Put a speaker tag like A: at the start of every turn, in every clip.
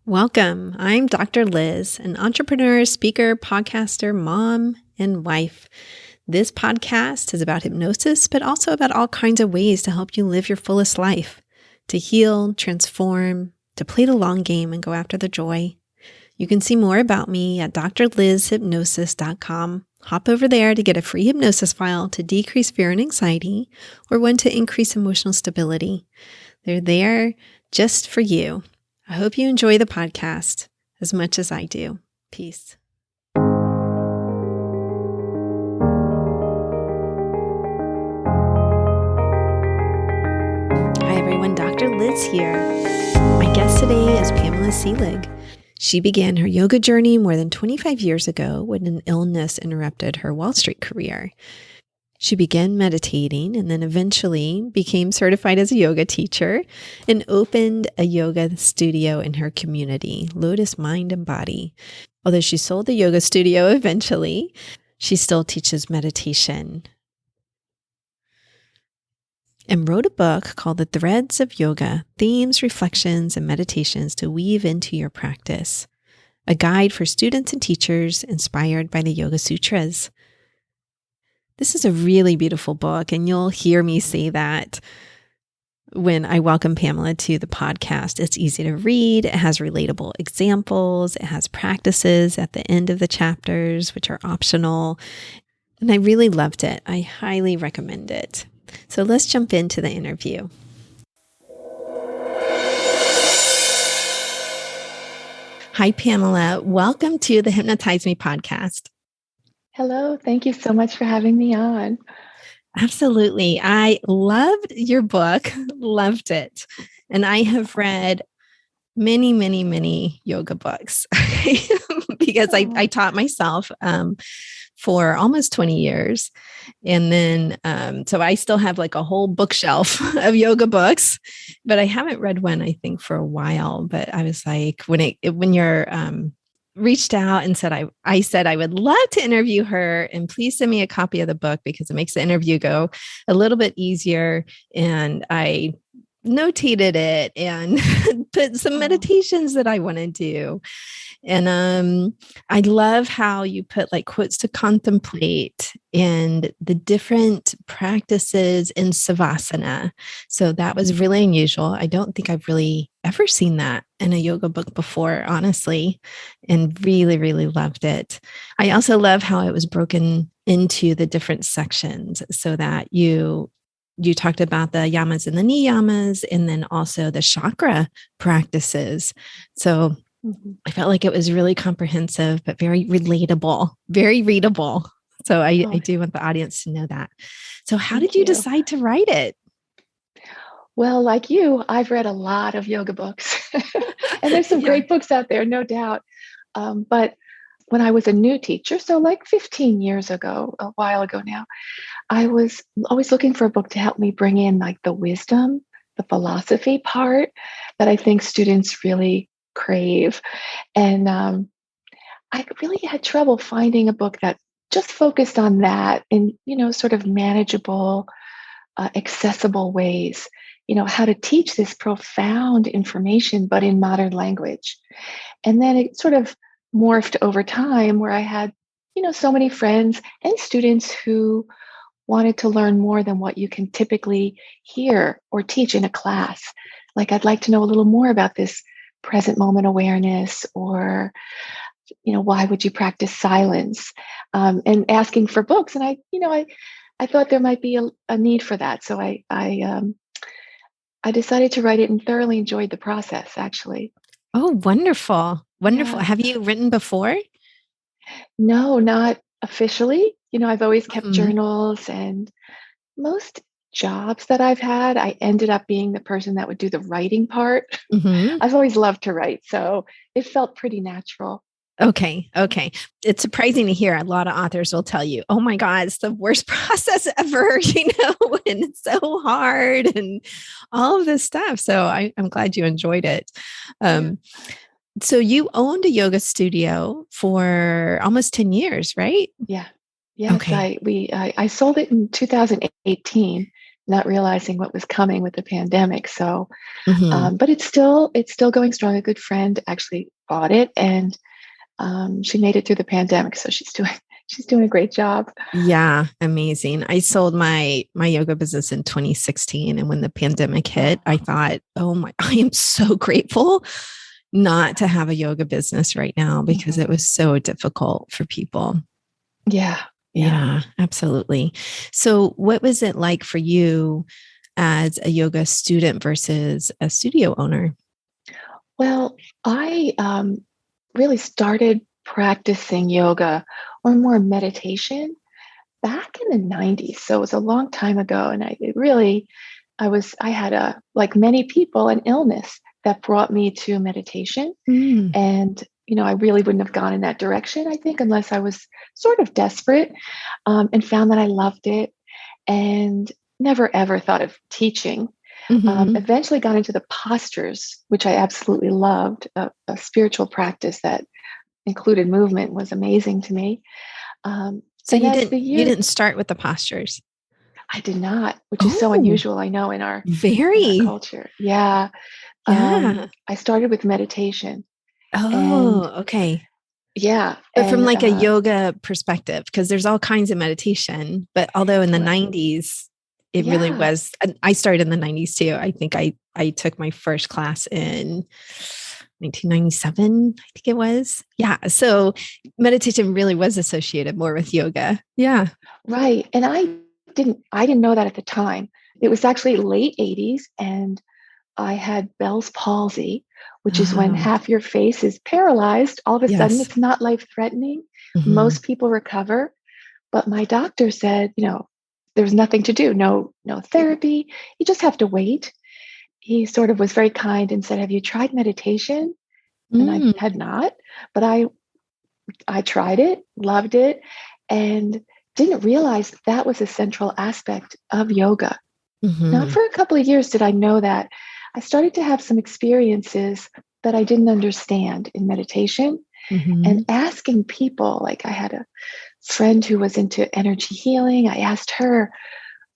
A: Welcome. I'm Dr. Liz, an entrepreneur, speaker, podcaster, mom, and wife. This podcast is about hypnosis, but also about all kinds of ways to help you live your fullest life, to heal, transform, to play the long game and go after the joy. You can see more about me at drlizhypnosis.com. Hop over there to get a free hypnosis file to decrease fear and anxiety, or one to increase emotional stability. They're there just for you. I hope you enjoy the podcast as much as I do. Peace. Hi everyone, Dr. Liz here. My guest today is Pamela Seelig. She began her yoga journey more than 25 years ago when an illness interrupted her Wall Street career. She began meditating and then eventually became certified as a yoga teacher and opened a yoga studio in her community, Lotus Mind and Body. Although she sold the yoga studio eventually, she still teaches meditation and wrote a book called The Threads of Yoga, Themes, Reflections, and Meditations to Weave into Your Practice, a guide for students and teachers inspired by the Yoga Sutras. This is a really beautiful book, and you'll hear me say that when I welcome Pamela to the podcast. It's easy to read. It has relatable examples. It has practices at the end of the chapters, which are optional. And I really loved it. I highly recommend it. So let's jump into the interview. Hi, Pamela. Welcome to the Hypnotize Me podcast.
B: Hello. Thank you so much for having me on.
A: Absolutely. I loved your book, loved it. And I have read many yoga books because I taught myself for almost 20 years. And then, so I still have like a whole bookshelf of yoga books, but I haven't read one, I think, for a while. But I was like, when you're reached out and said, I said, I would love to interview her and please send me a copy of the book because it makes the interview go a little bit easier. And I notated it and put some meditations that I want to do. And I love how you put like quotes to contemplate and the different practices in Savasana. So that was really unusual. I don't think I've really ever seen that in a yoga book before, honestly, and really loved it. I also love how it was broken into the different sections so that you talked about the yamas and the niyamas, and then also the chakra practices. So I felt like it was really comprehensive, but very relatable, very readable. So I do want the audience to know that. So how did you decide to write it?
B: Well, like you, I've read a lot of yoga books and there's some great books out there, no doubt. But when I was a new teacher, so like 15 years ago, a while ago now, I was always looking for a book to help me bring in like the wisdom, the philosophy part that I think students really crave. And I really had trouble finding a book that just focused on that in, sort of manageable, accessible ways, how to teach this profound information, but in modern language. And then it sort of morphed over time where I had, so many friends and students who wanted to learn more than what you can typically hear or teach in a class. Like, I'd like to know a little more about this present moment awareness, or, why would you practice silence? And asking for books. And I thought there might be a need for that. So I decided to write it and thoroughly enjoyed the process, actually.
A: Oh, wonderful. Wonderful.
B: Yeah.
A: Have you written before?
B: No, not officially. I've always kept journals, and most jobs that I've had, I ended up being the person that would do the writing part. I've always loved to write, so it felt pretty natural.
A: Okay. It's surprising to hear. A lot of authors will tell you, oh my God, it's the worst process ever, and it's so hard and all of this stuff. So I'm glad you enjoyed it. So you owned a yoga studio for almost 10 years, right?
B: Yeah. Yes.
A: Okay.
B: I sold it in 2018. not realizing what was coming with the pandemic. So,
A: Mhm.
B: but it's still going strong. A good friend actually bought it, and she made it through the pandemic. So she's doing a great job.
A: Yeah, amazing. I sold my yoga business in 2016, and when the pandemic hit, I thought, "Oh my, I am so grateful not to have a yoga business right now because it
B: Mhm.
A: was so difficult for people."
B: Yeah, yeah.
A: Yeah, absolutely. So, what was it like for you as a yoga student versus a studio owner?
B: Well, I really started practicing yoga or more meditation back in the 90s. So it was a long time ago. And I had like many people, an illness that brought me to meditation.
A: Mm,
B: And, I really wouldn't have gone in that direction, I think, unless I was sort of desperate, and found that I loved it and never ever thought of teaching.
A: mhm.
B: Eventually got into the postures, which I absolutely loved. A spiritual practice that included movement was amazing to me.
A: So
B: And
A: you
B: as
A: didn't
B: the
A: you
B: year,
A: didn't start with the postures.
B: I did not, which is so
A: Oh,
B: unusual, I know, in our
A: very.
B: culture. Yeah.
A: Yeah.
B: I started with meditation, and
A: Oh, okay.
B: yeah,
A: But from
B: and
A: like a yoga perspective, because there's all kinds of meditation, but although in the
B: right,
A: 90s, it really
B: yeah,
A: was, and I started in the 90s too. I think I took my first class in 1997, I think it was. Yeah. So meditation really was associated more with yoga. Yeah.
B: right. And I didn't know that at the time. It was actually late 80s, and I had Bell's palsy, which is when
A: Oh,
B: half your face is paralyzed. All of a sudden,
A: yes.
B: it's not life threatening.
A: Hmm.
B: Most people recover, but my doctor said, there's nothing to do, no therapy. You just have to wait. He sort of was very kind and said, "Have you tried meditation?" And I
A: Mm,
B: had not, but I tried it, loved it, and didn't realize that was a central aspect of yoga. Not
A: hmm,
B: for a couple of years did I know that. I started to have some experiences that I didn't understand in meditation, and
A: hmm.
B: asking people. Like, I had a friend who was into energy healing. I asked her,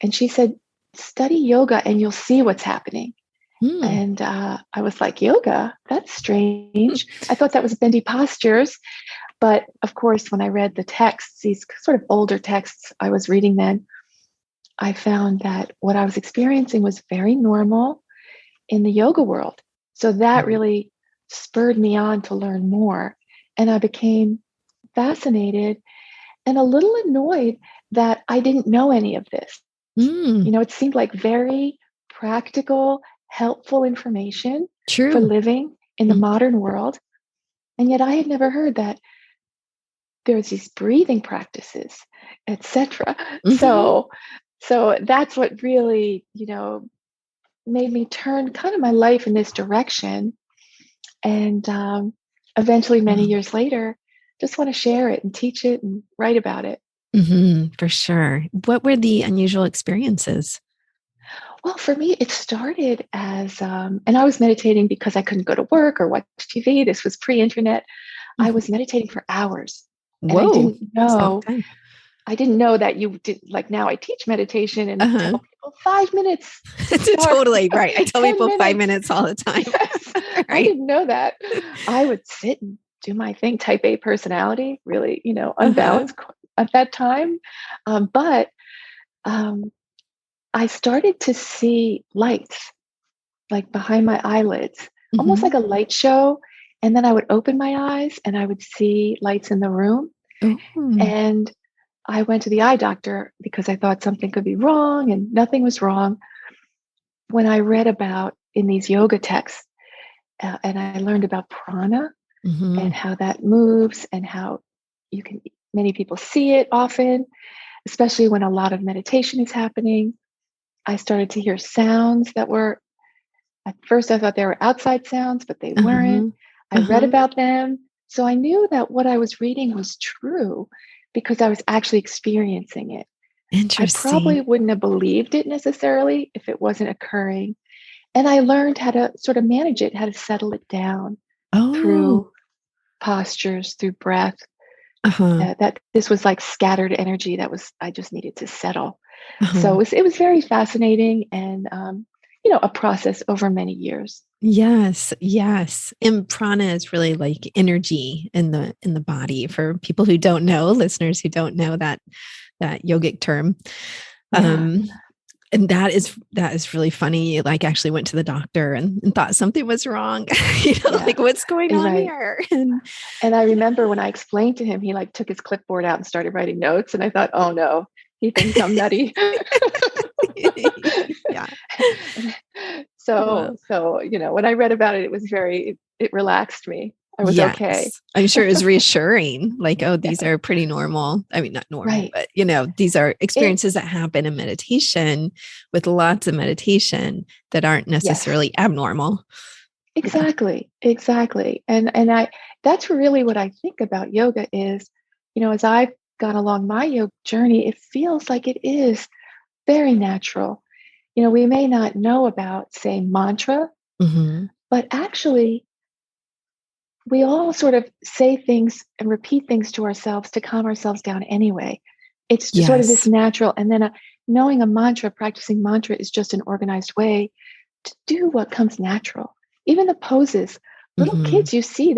B: and she said, "Study yoga and you'll see what's happening."
A: Hmm.
B: And I was like, "Yoga? That's strange." I thought that was bendy postures. But of course, when I read the texts, these sort of older texts I was reading then, I found that what I was experiencing was very normal in the yoga world. So that really spurred me on to learn more. And I became fascinated and a little annoyed that I didn't know any of this.
A: Mm,
B: It seemed like very practical, helpful information for
A: true.
B: living in the
A: Mm,
B: modern world. And yet I had never heard that there's these breathing practices, etc.
A: mhm.
B: So that's what really, made me turn kind of my life in this direction. And eventually, many
A: Wow.
B: years later, just want to share it and teach it and write about it.
A: For sure. What were the unusual experiences?
B: Well, for me, it started as, and I was meditating because I couldn't go to work or watch TV. This was pre internet. I
A: Mhm.
B: was meditating for hours. And
A: Whoa, that's a long time.
B: I didn't know that you did, like, now I teach meditation and tell
A: Uh-huh.
B: people 5 minutes to start,
A: Totally right. I tell
B: 10
A: people five
B: minutes.
A: minutes all the time.
B: Yes, I
A: Right.
B: didn't know that. I would sit and do my thing, type A personality, really,
A: Uh-huh.
B: unbalanced at that time. But um, I started to see lights like behind my eyelids, almost like
A: Hmm.
B: a light show. And then I would open my eyes and I would see lights in the room.
A: Oh.
B: And I went to the eye doctor because I thought something could be wrong, and nothing was wrong. When I read about in these yoga texts, and I learned about prana and
A: Hmm.
B: how that moves and how you can, many people see it often, especially when a lot of meditation is happening. I started to hear sounds that were, at first I thought they were outside sounds, but they weren't.
A: Uh-huh.
B: I read
A: Uh-huh.
B: about them. So I knew that what I was reading was true because I was actually experiencing it. I
A: Interesting.
B: probably wouldn't have believed it necessarily if it wasn't occurring. And I learned how to sort of manage it, how to settle it down through
A: Oh.
B: postures, through breath.
A: Uh-huh.
B: That this was like scattered energy that was, I just needed to settle. So
A: Oh,
B: it was very fascinating and, a process over many years.
A: yes, yes. And prana is really like energy in the body for people who don't know, listeners who don't know that yogic term.
B: Yeah.
A: Um, and that is really funny. Like actually went to the doctor and thought something was wrong.
B: Yeah.
A: Like what's going on
B: Right.
A: here? And
B: And I remember when I explained to him, he like took his clipboard out and started writing notes. And I thought, oh no, he thinks I'm nutty.
A: yeah.
B: So,
A: Well,
B: when I read about it, it relaxed me. I was okay.
A: yes. I'm sure it was reassuring. Like, oh, these
B: Yeah.
A: are pretty normal. I mean, not normal,
B: Right.
A: but these are
B: It,
A: experiences that happen in meditation with lots of meditation that aren't
B: yes,
A: necessarily abnormal. Yeah.
B: exactly. Exactly. And that's really what I think about yoga is, as I've gone along my yoga journey, it feels like it is very natural. We may not know about, say, mantra,
A: Hmm.
B: but actually, we all sort of say things and repeat things to ourselves to calm ourselves down anyway. It's just sort of this
A: Yes.
B: natural. And then knowing a mantra, practicing mantra is just an organized way to do what comes natural. Even the poses, little
A: Hmm.
B: kids, you see,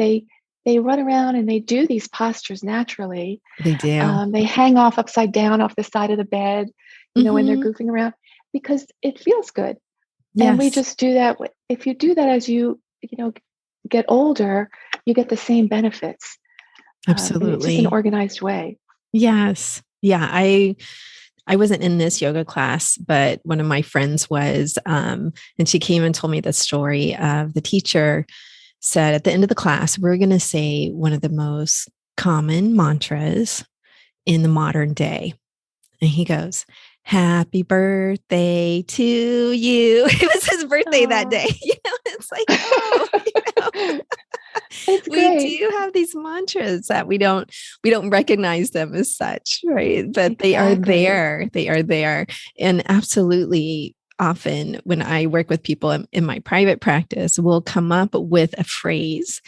B: they run around and they do these postures naturally.
A: They do.
B: They hang off upside down off the side of the bed, when they're
A: Hmm.
B: goofing around because it feels good. And we
A: Yes.
B: just do that. If you do that as you know, get older, you get the same benefits. And it's just an
A: Absolutely.
B: organized way.
A: Yes. Yeah. I wasn't in this yoga class, but one of my friends was, and she came and told me the story of the teacher said at the end of the class, we're going to say one of the most common mantras in the modern day. And he goes, Happy birthday to you. It was his birthday that
B: Oh,
A: day. It's like, oh,
B: it's
A: we
B: great.
A: do have these mantras that we don't recognize them as such, right? But they are
B: Exactly.
A: there. They are there. And absolutely often when I work with people in my private practice, we'll come up with a phrase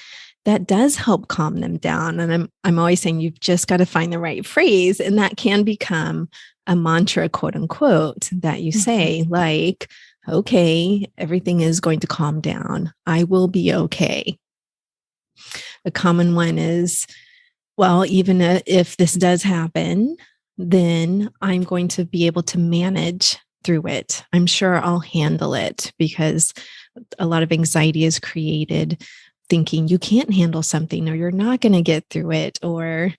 A: that does help calm them down. And I'm always saying you've just got to find the right phrase. And that can become a mantra, quote unquote, that you
B: Mhm.
A: say, like, okay, everything is going to calm down. I will be okay. A common one is, well, even if this does happen, then I'm going to be able to manage through it. I'm sure I'll handle it because a lot of anxiety is created thinking you can't handle something or you're not going to get through it or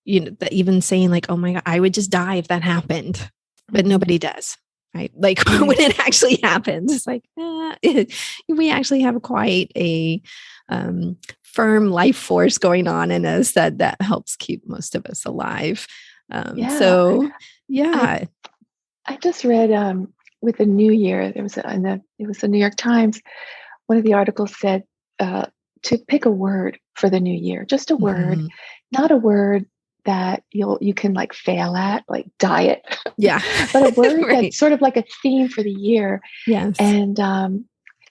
A: even saying like, oh my god, I would just die if that happened, but
B: Mhm.
A: nobody does, right? Like when
B: Right.
A: it actually happens, it's like we actually have quite a firm life force going on in us that helps keep most of us alive.
B: Yeah.
A: So
B: I
A: yeah.
B: I just read with the new year, there was it was the New York Times. One of the articles said uh, to pick a word for the new year, just a word,
A: Mhm.
B: not a word that you can like fail at, like diet,
A: Yeah.
B: but a word
A: Right.
B: that's sort of like a theme for the year.
A: Yes.
B: And I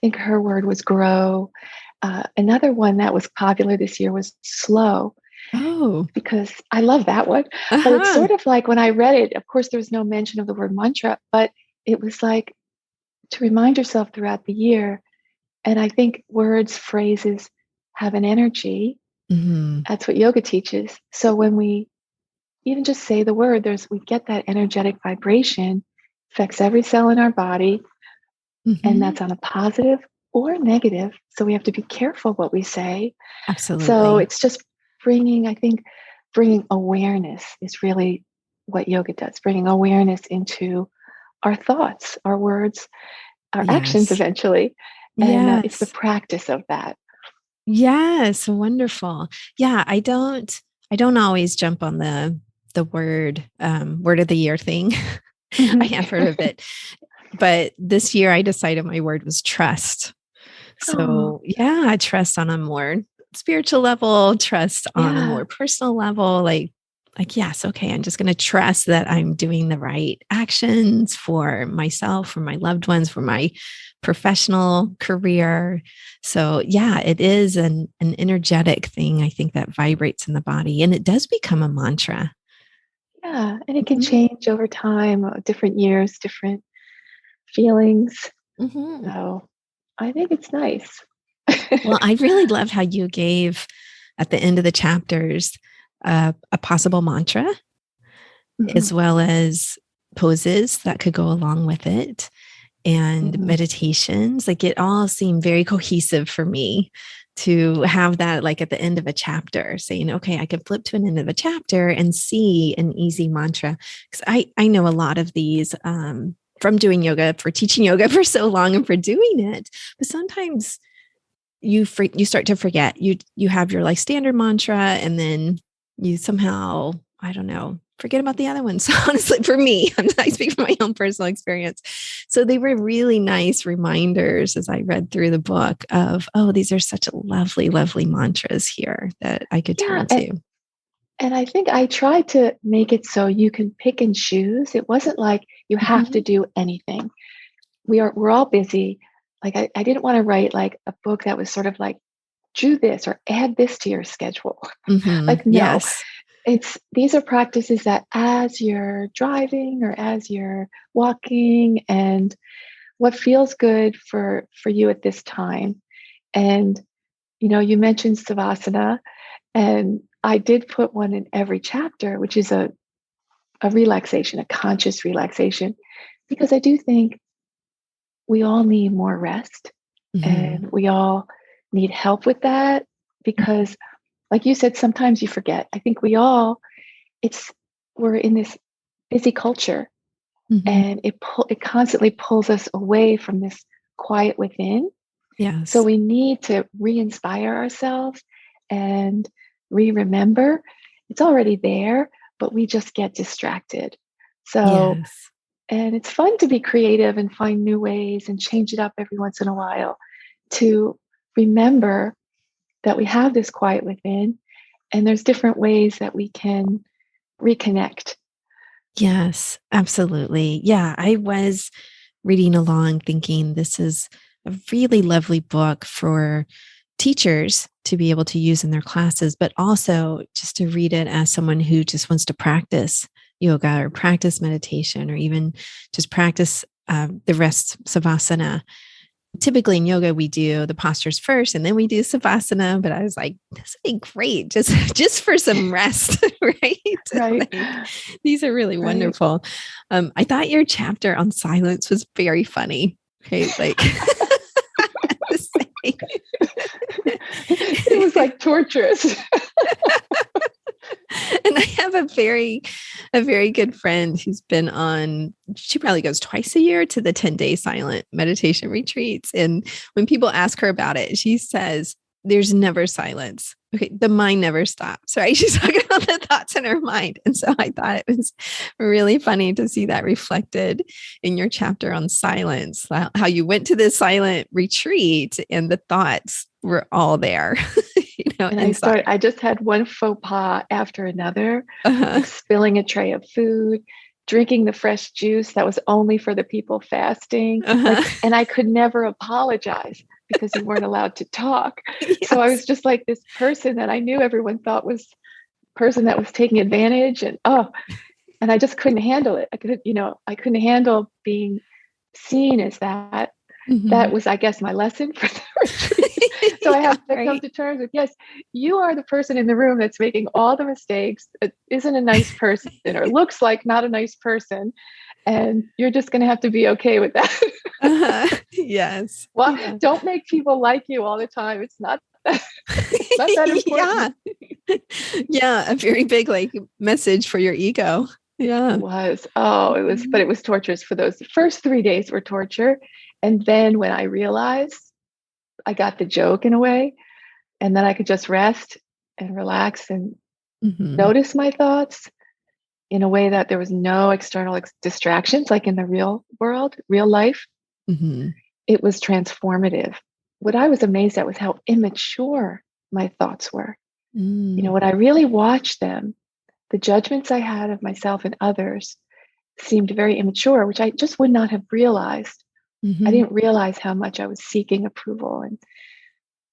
B: think her word was grow. Another one that was popular this year was slow,
A: Oh.
B: because I love that one. But it's
A: Uh-huh.
B: sort of like when I read it, of course, there was no mention of the word mantra, but it was like to remind yourself throughout the year. And I think words, phrases have an energy.
A: Hmm.
B: That's what yoga teaches. So when we even just say the word, we get that energetic vibration, affects every cell in our body, and
A: Hmm.
B: that's on a positive or negative. So we have to be careful what we say. So
A: Absolutely.
B: it's just bringing, I think, bringing awareness is really what yoga does, bringing awareness into our thoughts, our words, our actions
A: Yes.
B: eventually. And it's the
A: Yes.
B: practice of that.
A: Yes, wonderful. Yeah, I don't always jump on the word of the year thing. I
B: Mhm.
A: have heard of it, but this year I decided my word was trust.
B: Oh,
A: So, yeah, trust on a more spiritual level, trust on a
B: yeah.
A: more personal level, like yes, okay, I'm just going to trust that I'm doing the right actions for myself, for my loved ones, for my professional career. So, yeah, it is an energetic thing I think that vibrates in the body and it does become a mantra.
B: Yeah. And it can change over time, different years, different feelings.
A: Mm-hmm.
B: So I think it's nice.
A: Well, I really loved how you gave at the end of the chapters a possible mantra, as well as poses that could go along with it and meditations. Like it all seemed very cohesive for me to have that like at the end of a chapter saying, okay, I can flip to an end of a chapter and see an easy mantra. Because I know a lot of these from doing yoga, for teaching yoga for so long and for doing it. But sometimes you start to forget. You have your like standard mantra, and then you somehow, I don't know, forget about the other ones. Honestly, for me, I speak from my own personal experience. So they were really nice reminders as I read through the book of, oh, these are such lovely, lovely mantras here that I could turn to.
B: And I think I tried to make it so you can pick and choose. It wasn't like you have to do anything. We're all busy. Like I didn't want to write like a book that was sort of like, do this or add this to your schedule. Like, no,
A: Yes.
B: these are practices that as you're driving or as you're walking, and what feels good for you at this time. And you mentioned savasana, and I did put one in every chapter, which is a relaxation, a conscious relaxation, because I do think we all need more rest, and we all need help with that, because like you said, sometimes you forget. I think we're in this busy culture, and it constantly pulls us away from this quiet within. So
A: Yes.
B: we need to re-inspire ourselves and remember it's already there, but we just get distracted. So,
A: Yes.
B: and it's fun to be creative and find new ways and change it up every once in a while to remember that we have this quiet within, and there's different ways that we can reconnect.
A: Yes, absolutely. Yeah, I was reading along thinking this is a really lovely book for teachers to be able to use in their classes, but also just to read it as someone who just wants to practice yoga or practice meditation or even just practice the rest savasana. Typically in yoga, we do the postures first and then we do savasana. But I was like, this would be great just for some rest, right?
B: Right.
A: Like, these are really wonderful. I thought your chapter on silence was very funny. Okay, like
B: it was like torturous.
A: And I have a very good friend who's been on, she probably goes twice a year to the 10-day silent meditation retreats. And when people ask her about it, she says, there's never silence. Okay. The mind never stops, right? She's talking about the thoughts in her mind. And so I thought it was really funny to see that reflected in your chapter on silence, how you went to this silent retreat and the thoughts were all there.
B: And I just had one faux pas after another, like spilling a tray of food, drinking the fresh juice that was only for the people fasting. And I could never apologize because you weren't allowed to talk. Yes. So I was just like this person that I knew everyone thought was the person that was taking advantage, and I just couldn't handle it. I couldn't handle being seen as that. That was, I guess, my lesson for the retreat. So I have to come to terms with, yes, you are the person in the room that's making all the mistakes, that isn't a nice person or looks like not a nice person. And you're just going to have to be okay with that.
A: Yes.
B: Well, don't make people like you all the time. It's not that, not that important.
A: Yeah. A very big message for your ego. Yeah.
B: It was. But it was torturous for those. The first 3 days were torture. And then when I realized I got the joke in a way, and then I could just rest and relax and notice my thoughts in a way that there was no external distractions, like in the real world, real life. It was transformative. What I was amazed at was how immature my thoughts were. When I really watched them, the judgments I had of myself and others seemed very immature, which I just would not have realized. I didn't realize how much I was seeking approval and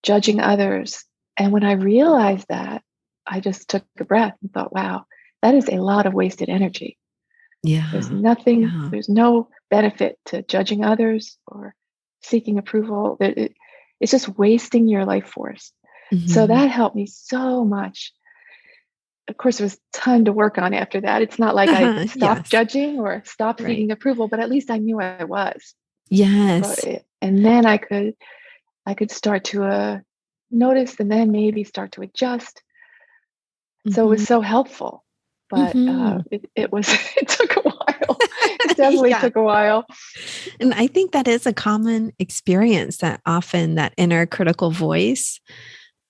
B: judging others. And when I realized that, I just took a breath and thought, wow, that is a lot of wasted energy. There's
A: Yeah.
B: nothing,
A: Yeah.
B: there's no benefit to judging others or seeking approval. It's just wasting your life force. So
A: Mhm.
B: that helped me so much. Of course, there was a ton to work on after that. It's not like I stopped
A: Yes.
B: judging or stopped
A: Right.
B: seeking approval, but at least I knew I was.
A: Yes.
B: And then I could start to notice and then maybe start to adjust. So it was
A: Mhm.
B: so helpful, but
A: Mhm.
B: it was it took a while. It definitely
A: Yeah.
B: took a while.
A: And I think that is a common experience, that often that inner critical voice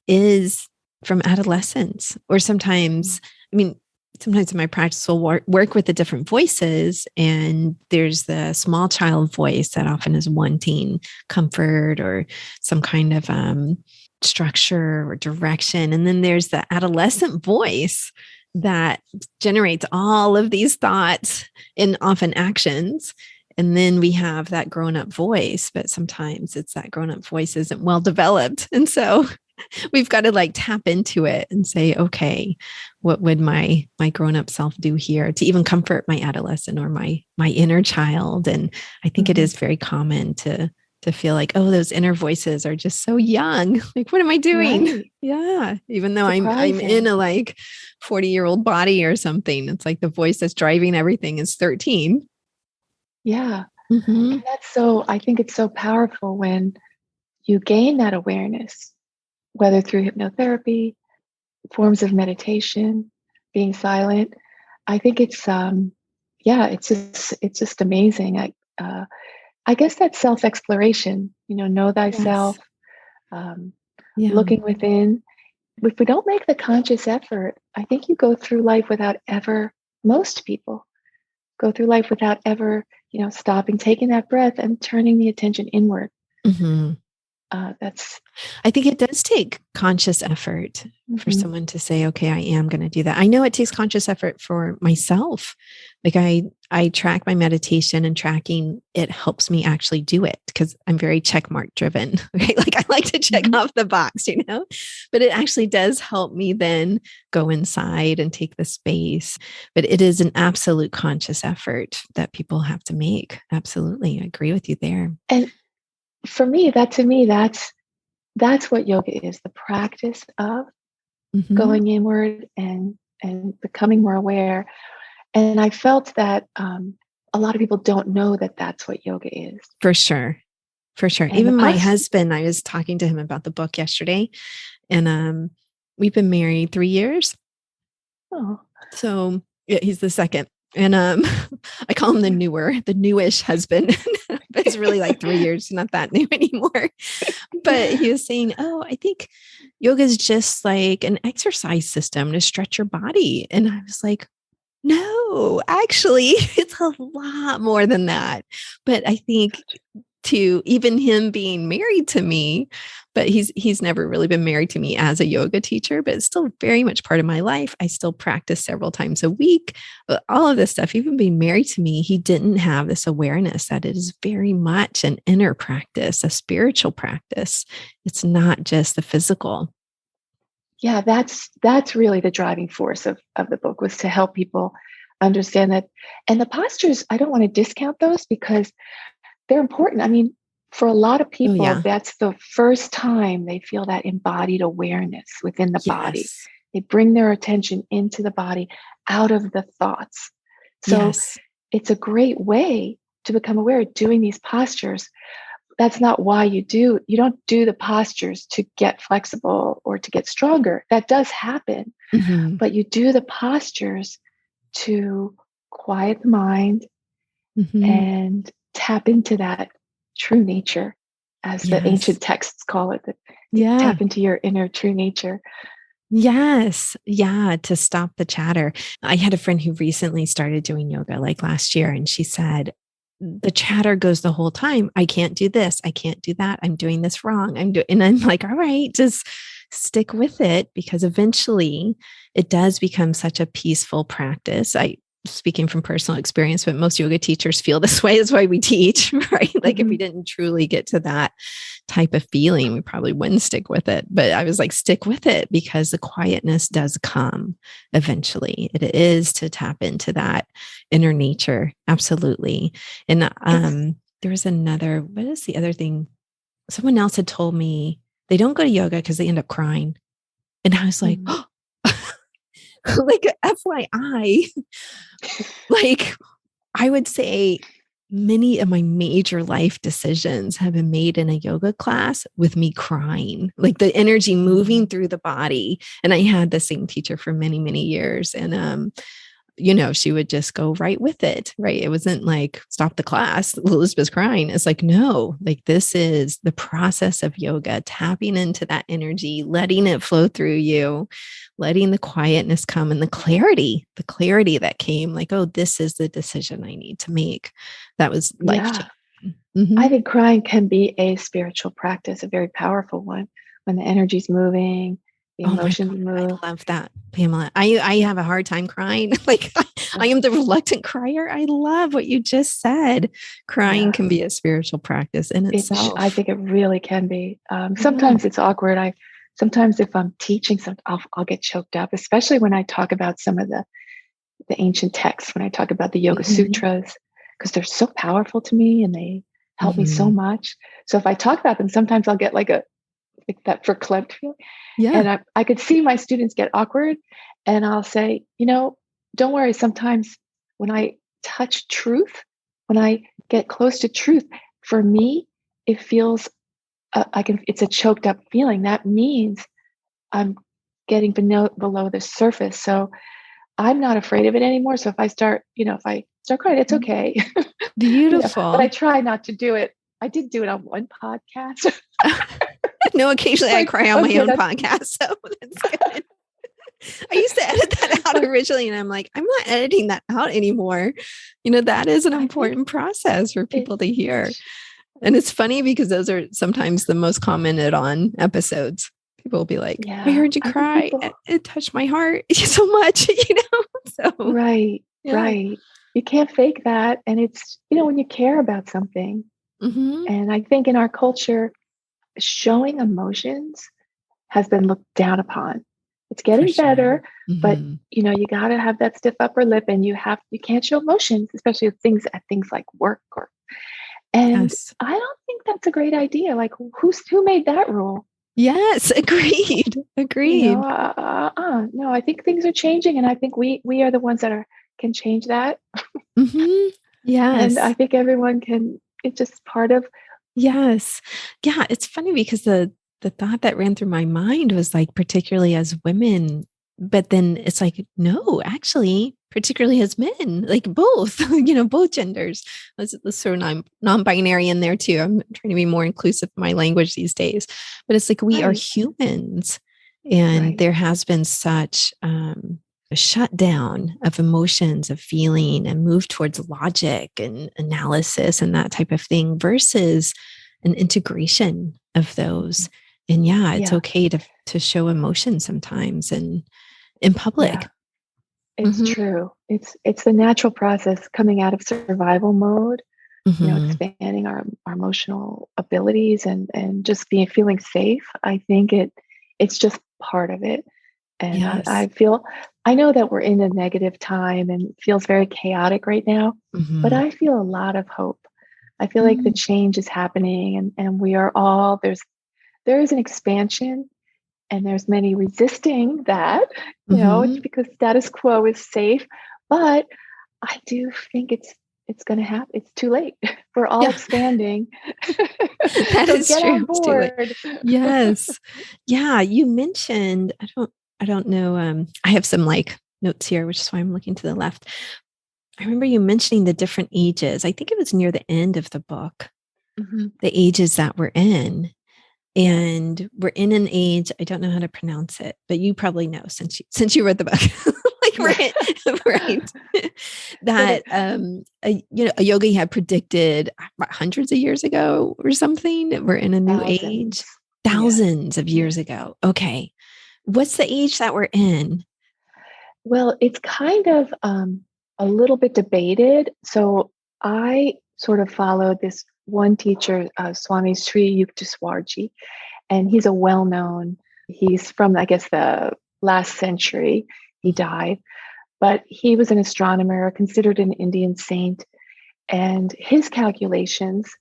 A: is from adolescence, or sometimes, I mean, sometimes in my practice we'll work with the different voices, and there's the small child voice that often is wanting comfort or some kind of structure or direction. And then there's the adolescent voice that generates all of these thoughts and often actions. And then we have that grown up voice, but sometimes it's that grown up voice isn't well developed. And so we've got to like tap into it and say, okay, what would my grown up self do here to even comfort my adolescent or my inner child? And I think it
B: Mhm.
A: is very common to feel like, oh, those inner voices are just so young. Like, what am I doing?
B: Right.
A: Yeah. Even though I'm in
B: Surprising.
A: a like 40-year-old body or something, it's like the voice that's driving everything is 13.
B: Yeah.
A: Mm-hmm.
B: And I think it's so powerful when you gain that awareness, whether through hypnotherapy, forms of meditation, being silent. I think yeah, it's just amazing. I guess that self exploration, know thyself,
A: Yes.
B: um,
A: Yeah.
B: looking within. If we don't make the conscious effort, I think you go through life without ever. Most people go through life without ever, stopping, taking that breath, and turning the attention inward.
A: Mm-hmm.
B: That's
A: I think it does take conscious effort for
B: mhm.
A: someone to say, okay, I am going to do that. I know it takes conscious effort for myself. Like I track my meditation, and tracking it helps me actually do it because I'm very check mark driven. Right. Like I like to check
B: Mhm.
A: off the box, but it actually does help me then go inside and take the space. But it is an absolute conscious effort that people have to make. Absolutely. I agree with you there.
B: And for me, to me, that's what yoga is, the practice of
A: Mm-hmm.
B: going inward and becoming more aware. And I felt that a lot of people don't know that that's what yoga is.
A: For sure. For sure.
B: And the
A: Even my
B: past,
A: husband, I was talking to him about the book yesterday, and we've been married 3 years.
B: oh,
A: So, yeah, he's the second. And I call him the newish husband. But it's really like 3 years, not that new anymore. But he was saying, "Oh, I think yoga is just like an exercise system to stretch your body." And I was like, "No, actually, it's a lot more than that." But I think to even him being married to me, but he's never really been married to me as a yoga teacher, but it's still very much part of my life. I still practice several times a week. But all of this stuff, even being married to me, he didn't have this awareness that it is very much an inner practice, a spiritual practice. It's not just the physical.
B: yeah, that's really the driving force of the book, was to help people understand that. And the postures, I don't want to discount those because they're important. I mean, for a lot of
A: Oh
B: people,
A: yeah.
B: that's the first time they feel that embodied awareness within the body.
A: Yes.
B: They bring their attention into the body out of the thoughts. So
A: Yes.
B: it's a great way to become aware of doing these postures. That's not why you don't do the postures to get flexible or to get stronger. That does happen,
A: Hmm.
B: but you do the postures to quiet the mind
A: Hmm.
B: and tap into that true nature, as the
A: Yes.
B: ancient texts call it, to
A: Yeah.
B: tap into your inner true nature.
A: Yes. Yeah. To stop the chatter. I had a friend who recently started doing yoga like last year, and she said, the chatter goes the whole time. I can't do this. I can't do that. I'm doing this wrong. And I'm like, all right, just stick with it, because eventually it does become such a peaceful practice. I speaking from personal experience, but most yoga teachers feel this way. Is why we teach, right? Like if we didn't truly get to that type of feeling, we probably wouldn't stick with it. But I was like, stick with it, because the quietness does come eventually. It is to tap into that inner nature. Absolutely. And there was another, what is the other thing? Someone else had told me they don't go to yoga because they end up crying. And I was like, oh, like FYI, like I would say many of my major life decisions have been made in a yoga class with me crying, like the energy moving through the body. And I had the same teacher for many, many years. And she would just go right with it, right? It wasn't like, stop the class, Elizabeth's crying. It's like, no, like this is the process of yoga, tapping into that energy, letting it flow through you, letting the quietness come, and the clarity that came, like, oh, this is the decision I need to make. That was life-changing.
B: I think crying can be a spiritual practice, a very powerful one, when the energy's moving, the emotions move.
A: I love that, Pamela. I have a hard time crying. Like I am the reluctant crier. I love what you just said. Crying can be a spiritual practice in itself.
B: I think it really can be. Sometimes it's awkward. Sometimes if I'm teaching, I'll get choked up, especially when I talk about some of the ancient texts, when I talk about the Yoga Sutras, because they're so powerful to me and they help me so much. So if I talk about them, sometimes I'll get like that verklempt feeling. Yeah. And I could see my students get awkward, and I'll say, don't worry. Sometimes when I touch truth, when I get close to truth, for me, it feels it's a choked up feeling. That means I'm getting below the surface. So I'm not afraid of it anymore. So if I start crying, it's okay.
A: Beautiful.
B: But I try not to do it. I did do it on one podcast.
A: No, occasionally I cry on my own podcast. So that's good. I used to edit that out originally, and I'm like, I'm not editing that out anymore. That is an important process for people to hear. And it's funny because those are sometimes the most commented on episodes. People will be like, I heard you cry. It touched my heart so much, So
B: right. You can't fake that. And it's, when you care about something. And I think in our culture, showing emotions has been looked down upon. It's getting better, but you got to have that stiff upper lip, and you can't show emotions, especially at things like work and I don't think that's a great idea. Like who made that rule?
A: Yes, agreed.
B: No, I think things are changing, and I think we are the ones that can change that.
A: Yes.
B: And I think everyone can. It's just part of.
A: Yes. Yeah. It's funny because the thought that ran through my mind was like, particularly as women, but then it's like, no, actually, particularly as men, like both, both genders. Let's throw non-binary in there too. I'm trying to be more inclusive in my language these days, but it's like, we are humans, and there has been such a shutdown of emotions, of feeling, and move towards logic and analysis and that type of thing versus an integration of those. And it's okay to show emotion sometimes and in public.
B: Yeah. It's true. It's the natural process coming out of survival mode, expanding our emotional abilities and just feeling safe. I think it's just part of it. And I know that we're in a negative time and it feels very chaotic right now, but I feel a lot of hope. I feel like the change is happening, and we are all, there is an expansion, and there's many resisting that, it's because status quo is safe. But I do think it's going to happen. It's too late. We're all expanding.
A: That is
B: get
A: true.
B: on board.
A: Yes. Yeah. You mentioned, I don't know. I have some notes here, which is why I'm looking to the left. I remember you mentioning the different ages. I think it was near the end of the book, the ages that we're in. And we're in an age, I don't know how to pronounce it, but you probably know since you read the book. Right. That a yogi had predicted hundreds of years ago or something. We're in a new age, thousands of years ago. Okay. What's the age that we're in?
B: Well, it's kind of a little bit debated. So I sort of followed this one teacher, Swami Sri Yukteswarji, and he's a well-known, he's from, I guess, the last century. He died, but he was an astronomer, considered an Indian saint. And his calculations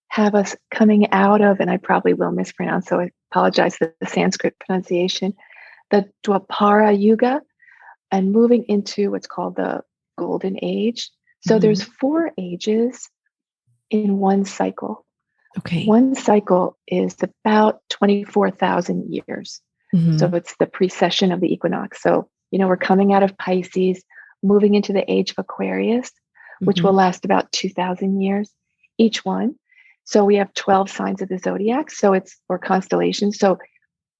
B: have us coming out of, and I probably will mispronounce, so I apologize for the Sanskrit pronunciation, the Dwapara Yuga, and moving into what's called the Golden Age. So there's 4 ages in one cycle.
A: Okay.
B: One cycle is about 24,000 years. So it's the precession of the equinox. So, we're coming out of Pisces, moving into the Age of Aquarius, which will last about 2,000 years, each one. So we have 12 signs of the zodiac. Or constellations. So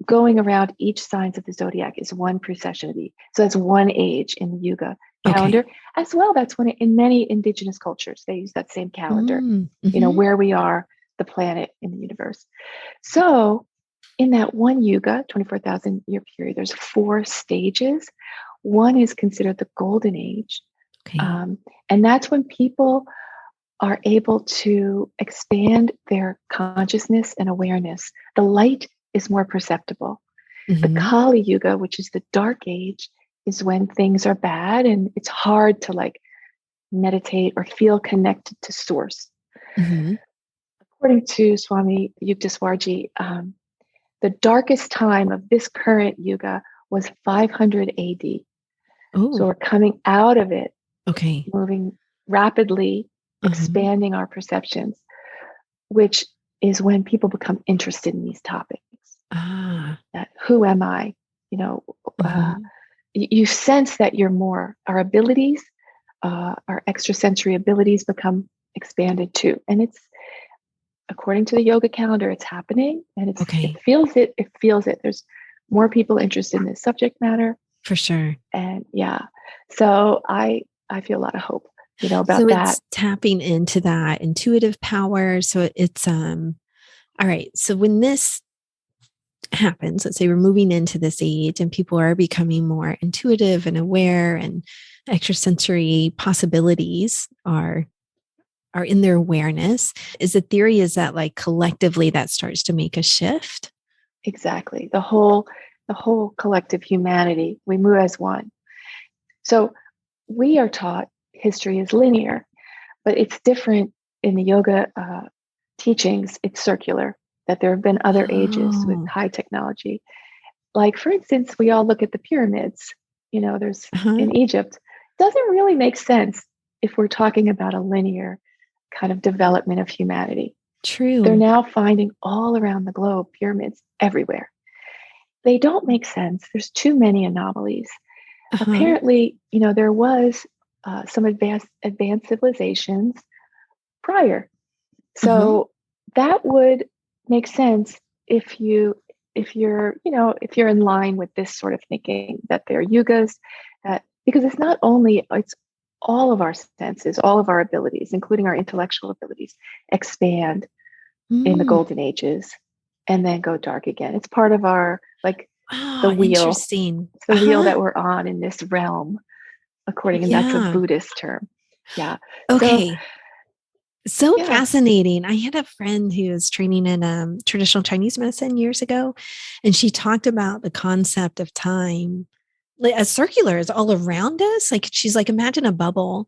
B: going around each signs of the zodiac is one precession of so that's one age in the Yuga calendar. As well, that's when in many indigenous cultures, they use that same calendar, where we are, the planet in the universe. So in that one Yuga, 24,000 year period, there's 4 stages. One is considered the Golden Age. And that's when people are able to expand their consciousness and awareness. The light is more perceptible. The Kali Yuga, which is the dark age, is when things are bad and it's hard to meditate or feel connected to source. According to Swami Yukteswarji, the darkest time of this current Yuga was 500 AD. So we're coming out of it, moving rapidly, expanding our perceptions, which is when people become interested in these topics. That who am I? You sense that you're more. Our abilities, our extrasensory abilities become expanded too. And it's, according to the yoga calendar, it's happening, and it feels it. It feels it. There's more people interested in this subject matter.
A: For sure.
B: And so I feel a lot of hope, about that.
A: It's tapping into that intuitive power. So it's, all right. So when this happens, let's say we're moving into this age and people are becoming more intuitive and aware, and extrasensory possibilities are in their awareness. Is the theory is that collectively that starts to make a shift?
B: Exactly. The whole collective humanity, we move as one. So we are taught history is linear, but it's different in the yoga teachings. It's circular, that there have been other ages with high technology. Like, for instance, we all look at the pyramids, there's in Egypt. It doesn't really make sense if we're talking about a linear kind of development of humanity.
A: True.
B: They're now finding all around the globe pyramids everywhere. They don't make sense. There's too many anomalies. Apparently, there was some advanced civilizations prior. So that would make sense if you're in line with this sort of thinking, that there are yugas, because it's all of our senses, all of our abilities, including our intellectual abilities, expand in the golden ages and then go dark again. It's part of our the wheel.
A: Interesting.
B: It's the wheel that we're on in this realm, and that's a Buddhist term. Yeah.
A: Okay. So fascinating. I had a friend who was training in traditional Chinese medicine years ago, and she talked about the concept of time as circular, is all around us. She's imagine a bubble,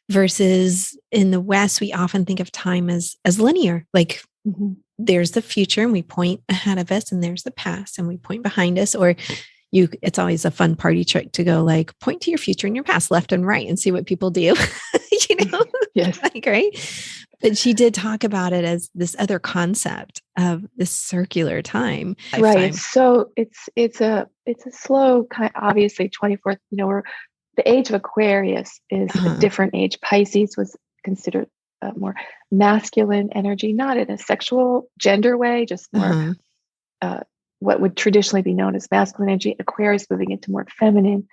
A: versus in the West, we often think of time as linear. There's the future and we point ahead of us, and there's the past and we point behind us. Or it's always a fun party trick to go point to your future and your past, left and right, and see what people do.
B: Yes.
A: Right. But she did talk about it as this other concept of this circular time.
B: Right. So it's a slow kind, obviously 24th, the Age of Aquarius is a different age. Pisces was considered more masculine energy, not in a sexual gender way, just more what would traditionally be known as masculine energy. Aquarius moving into more feminine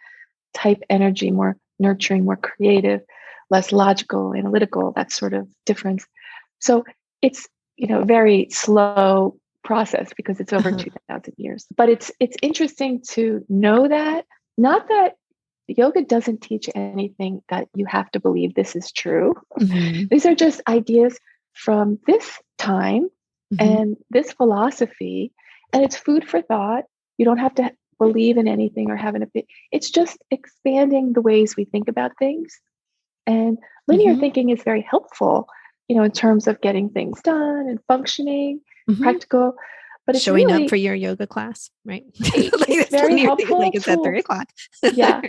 B: type energy, more nurturing, more creative, less logical, analytical, that sort of difference. So it's, very slow process because it's over 2,000 years. But it's interesting to know that, not that yoga doesn't teach anything that you have to believe this is true.
A: Mm-hmm.
B: These are just ideas from this time
A: Mm-hmm.
B: and this philosophy, and it's food for thought. You don't have to believe in anything or have an opinion. It's just expanding the ways we think about things. And linear
A: Mm-hmm.
B: thinking is very helpful, in terms of getting things done and functioning,
A: Mm-hmm.
B: practical. But it's
A: Showing up for
B: really,
A: your yoga class, right? Like
B: it's
A: that's
B: very
A: linear thing,
B: helpful
A: like it's at
B: tool.
A: 3:00.
B: Yeah.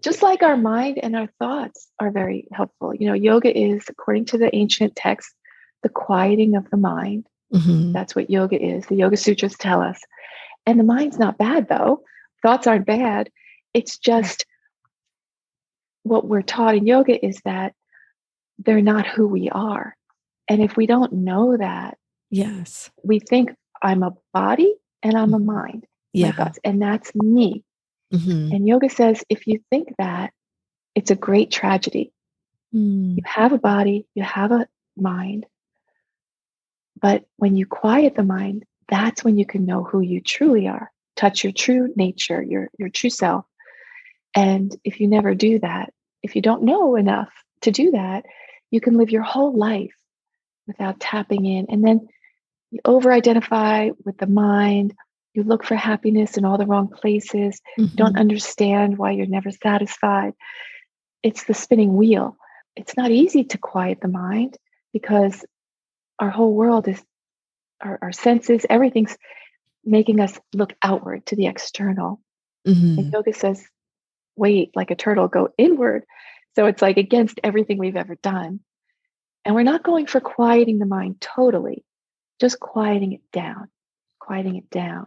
B: Just like our mind and our thoughts are very helpful. Yoga is, according to the ancient texts, the quieting of the mind.
A: Mm-hmm.
B: That's what yoga is. The Yoga Sutras tell us. And the mind's not bad, though. Thoughts aren't bad. It's just what we're taught in yoga is that they're not who we are. And if we don't know that,
A: Yes.
B: we think I'm a body and I'm a
A: Mm-hmm.
B: mind, my
A: Yeah.
B: thoughts, and that's me.
A: Mm-hmm.
B: And yoga says if you think that, it's a great tragedy. You have a body, you have a mind, but when you quiet the mind, that's when you can know who you truly are, touch your true nature, your true self. And if you never do that, if you don't know enough to do that, you can live your whole life without tapping in. And then you over identify with the mind. You look for happiness in all the wrong places. You don't
A: Mm-hmm.
B: understand why you're never satisfied. It's the spinning wheel. It's not easy to quiet the mind because our whole world is our senses, everything's making us look outward to the external. And
A: Mm-hmm.
B: yoga says, wait, like a turtle, go inward. So it's like against everything we've ever done. And we're not going for quieting the mind totally, just quieting it down, quieting it down.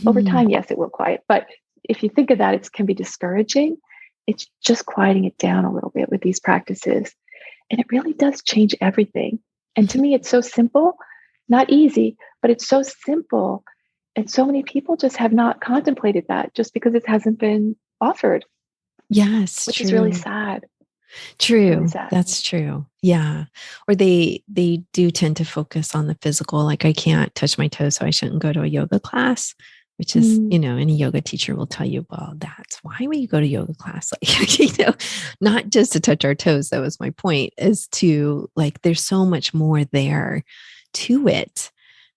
B: Over
A: Mm-hmm.
B: time, yes, it will quiet. But if you think of that, it can be discouraging. It's just quieting it down a little bit with these practices. And it really does change everything. And to me, it's so simple, not easy, but it's so simple. And so many people just have not contemplated that just because it hasn't been offered,
A: Yes,
B: which is really
A: true.
B: sad. Really
A: True.
B: sad.
A: That's true. Yeah. Or they do tend to focus on the physical, like I can't touch my toes, so I shouldn't go to a yoga class, which is,
B: Mm,
A: any yoga teacher will tell you, well, that's why would you go to yoga class? Like, not just to touch our toes. That was my point, is to like there's so much more there to it,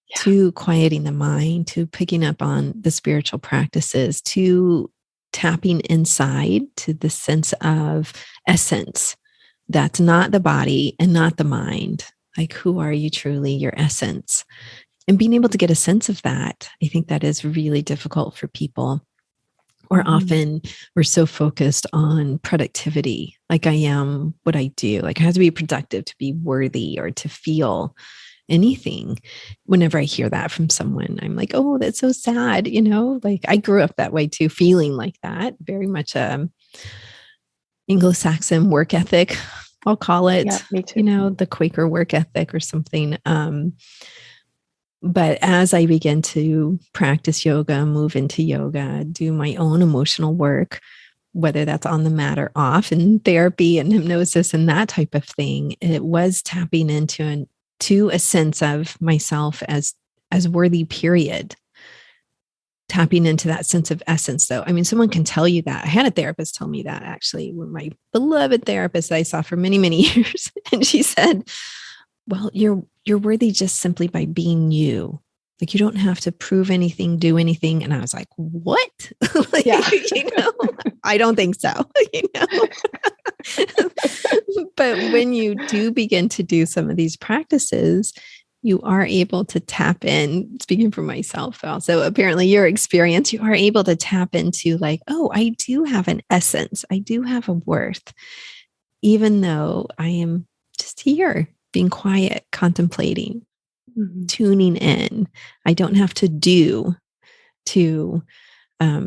B: yeah.
A: to quieting the mind, to picking up on the spiritual practices, to tapping inside to the sense of essence that's not the body and not the mind. Like, who are you truly, your essence? And being able to get a sense of that, I think that is really difficult for people. Or
B: Mhm.
A: often we're so focused on productivity, like I am what I do. Like, I have to be productive to be worthy or to feel anything. Whenever I hear that from someone, I'm like, oh, that's so sad. Like I grew up that way too, feeling like that, very much Anglo-Saxon work ethic, I'll call
B: Yeah,
A: it,
B: me too.
A: the Quaker work ethic or something. But as I begin to practice yoga, move into yoga, do my own emotional work, whether that's on the mat or off in therapy and hypnosis and that type of thing, it was tapping into to a sense of myself as worthy, period. Tapping into that sense of essence, though. I mean, someone can tell you that. I had a therapist tell me that, actually, my beloved therapist that I saw for many, many years. And she said, well, you're worthy just simply by being you. Like, you don't have to prove anything, do anything. And I was like, what? Like,
B: Yeah.
A: I don't think so. But when you do begin to do some of these practices, you are able to tap in, speaking for myself also, apparently your experience, you are able to tap into like, oh, I do have an essence. I do have a worth, even though I am just here being quiet, contemplating,
B: Mhm.
A: tuning in. I don't have to do to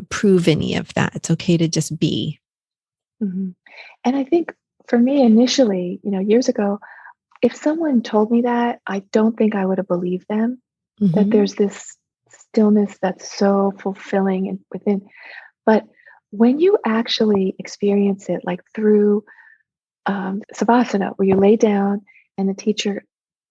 A: prove any of that. It's okay to just be.
B: Mhm. And I think for me initially, years ago, if someone told me that, I don't think I would have believed them, that
A: Mm-hmm.
B: there's this stillness that's so fulfilling and within. But when you actually experience it, like through savasana, where you lay down and the teacher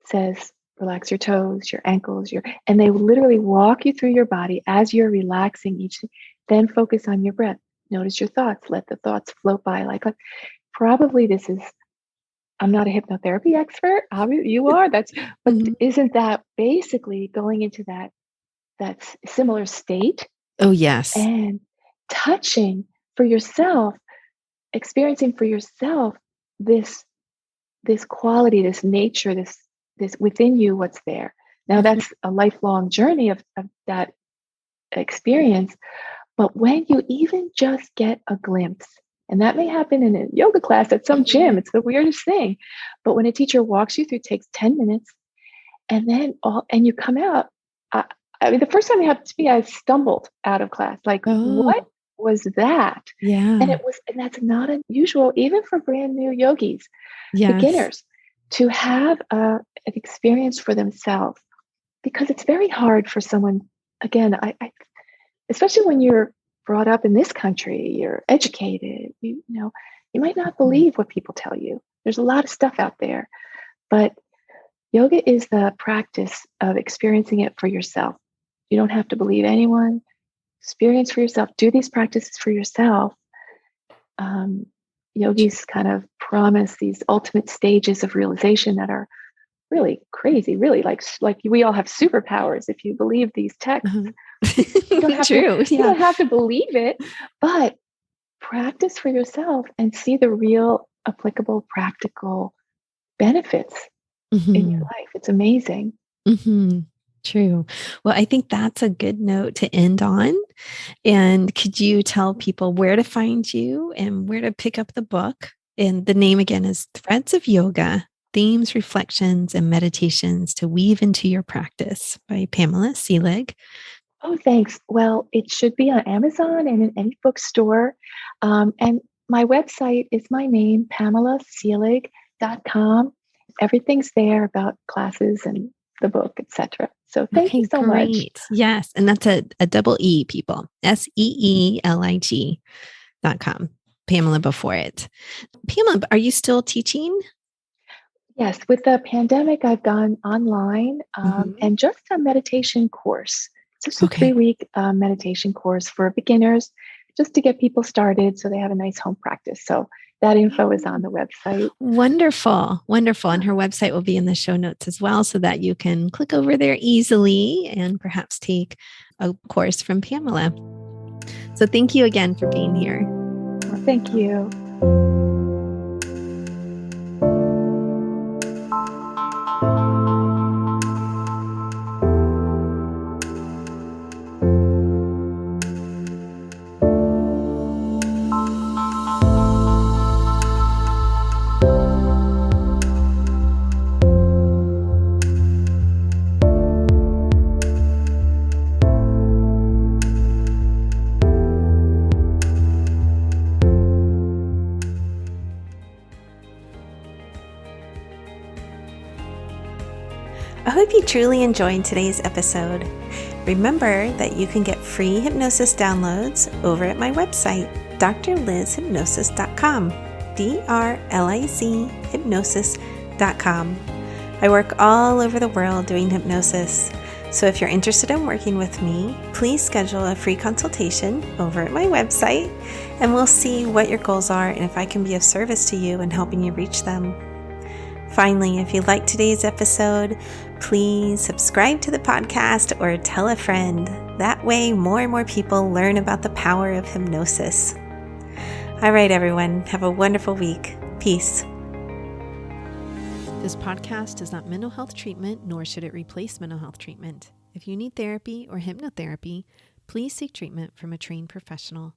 B: says, relax your toes, your ankles, and they literally walk you through your body as you're relaxing each, then focus on your breath. Notice your thoughts. Let the thoughts float by. Probably this is, I'm not a hypnotherapy expert. You are. But
A: Mhm.
B: isn't that basically going into that similar state
A: Oh, yes.
B: and touching for yourself, experiencing for yourself this this quality, this nature, this within you, what's there. Now
A: Mhm.
B: that's a lifelong journey of that experience. But when you even just get a glimpse, and that may happen in a yoga class at some gym,
A: Mhm.
B: it's the weirdest thing. But when a teacher walks you through, takes 10 minutes, and then and you come out. I, I mean, the first time it happened to me, I stumbled out of class. Like, what
A: Oh,
B: was that?
A: yeah.
B: And that's not unusual, even for brand new yogis,
A: Yes.
B: beginners, to have an experience for themselves, because it's very hard for someone. Again, especially when you're brought up in this country, you're educated, you might not
A: Mhm.
B: believe what people tell you. There's a lot of stuff out there, but yoga is the practice of experiencing it for yourself. You don't have to believe anyone. Experience for yourself. Do these practices for yourself. Um, Yogis kind of promise these ultimate stages of realization that are really crazy. Really, like we all have superpowers if you believe these texts.
A: Uh-huh.
B: You don't have to.
A: True.
B: You
A: Yeah.
B: don't have to believe it, but practice for yourself and see the real applicable practical benefits in your
A: Mhm.
B: life. It's amazing.
A: Mhm. True. Well, I think that's a good note to end on. And could you tell people where to find you and where to pick up the book? And the name again is Threads of Yoga: Themes, Reflections, and Meditations to Weave into Your Practice by Pamela Seelig.
B: Oh, thanks. Well, it should be on Amazon and in any bookstore. And my website is my name, PamelaSeelig.com. Everything's there about classes and the book, etc. So thank you
A: Okay,
B: so much.
A: great. Yes. And that's a double E, people. SEELIG.com. Pamela before it. Pamela, are you still teaching?
B: Yes, with the pandemic, I've gone online
A: Mhm.
B: and just a meditation course. It's just a
A: Okay.
B: 3-week meditation course for beginners, just to get people started so they have a nice home practice. So that info is on the website.
A: Wonderful. Wonderful. And her website will be in the show notes as well so that you can click over there easily and perhaps take a course from Pamela. So thank you again for being here.
B: Well, thank you.
A: I hope you truly enjoyed today's episode. Remember that you can get free hypnosis downloads over at my website, drlizhypnosis.com, DRLIZ hypnosis.com. I work all over the world doing hypnosis. So if you're interested in working with me, please schedule a free consultation over at my website, and we'll see what your goals are and if I can be of service to you in helping you reach them. Finally, if you liked today's episode, please subscribe to the podcast or tell a friend. That way, more and more people learn about the power of hypnosis. All right, everyone, have a wonderful week. Peace. This podcast is not mental health treatment, nor should it replace mental health treatment. If you need therapy or hypnotherapy, please seek treatment from a trained professional.